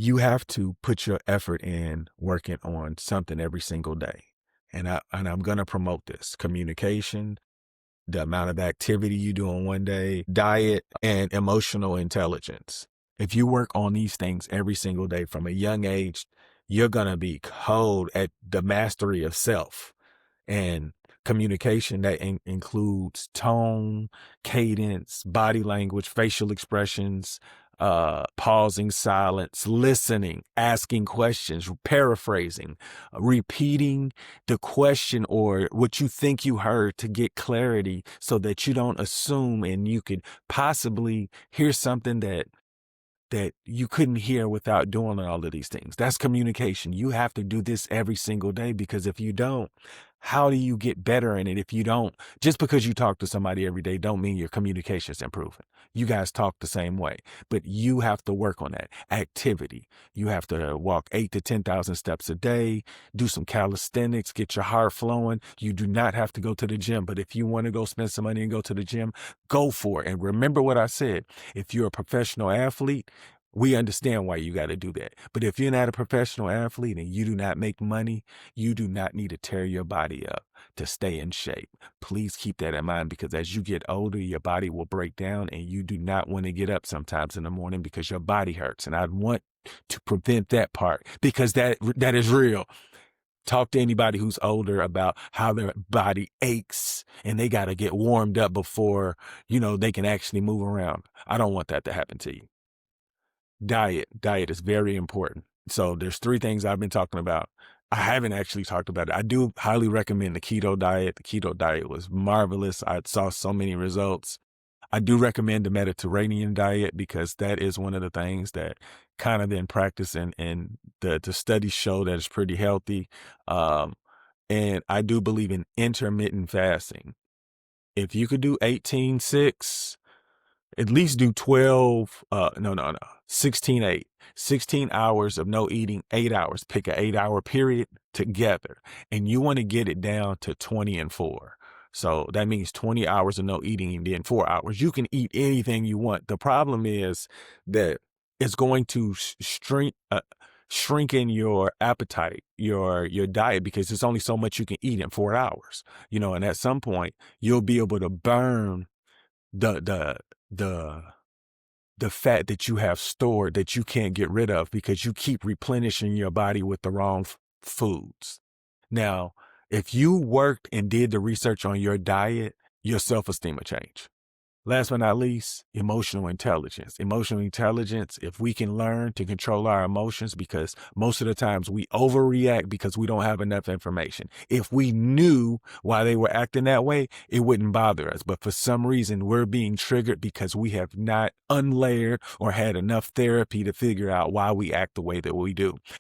You have to put your effort in working on something every single day. And I'm gonna promote this communication, the amount of activity you do in one day, diet, and emotional intelligence. If you work on these things every single day from a young age, you're gonna be cold at the mastery of self and communication that includes tone, cadence, body language, facial expressions, pausing, silence, listening, asking questions, paraphrasing, repeating the question or what you think you heard to get clarity so that you don't assume and you could possibly hear something that you couldn't hear without doing all of these things. That's communication. You have to do this every single day because if you don't, how do you get better in it? If you don't, just because you talk to somebody every day, don't mean your communication is improving. You guys talk the same way, but you have to work on that activity. You have to walk 8 to 10,000 steps a day, do some calisthenics, get your heart flowing. You do not have to go to the gym, but if you want to go spend some money and go to the gym, go for it. And remember what I said. If you're a professional athlete, we understand why you got to do that. But if you're not a professional athlete and you do not make money, you do not need to tear your body up to stay in shape. Please keep that in mind because as you get older, your body will break down and you do not want to get up sometimes in the morning because your body hurts. And I want to prevent that part because that is real. Talk to anybody who's older about how their body aches and they got to get warmed up before, they can actually move around. I don't want that to happen to you. Diet is very important. So there's three things I've been talking about. I haven't actually talked about it. I do highly recommend the keto diet. The keto diet was marvelous. I saw so many results. I do recommend the Mediterranean diet because that is one of the things that kind of been practiced and the studies show that it's pretty healthy. Um, and I do believe in intermittent fasting. If you could do 18-6, at least do 12, no, 16-8, 16 hours of no eating, 8 hours, pick an 8 hour period together. And you want to get it down to 20-4. So that means 20 hours of no eating and then 4 hours. You can eat anything you want. The problem is that it's going to shrink in your appetite, your diet, because there's only so much you can eat in 4 hours, and at some point you'll be able to burn the the the the fat that you have stored that you can't get rid of because you keep replenishing your body with the wrong foods. Now, if you worked and did the research on your diet, your self-esteem will change. Last but not least, emotional intelligence. Emotional intelligence, if we can learn to control our emotions, because most of the times we overreact because we don't have enough information. If we knew why they were acting that way, it wouldn't bother us. But for some reason, we're being triggered because we have not unlayered or had enough therapy to figure out why we act the way that we do.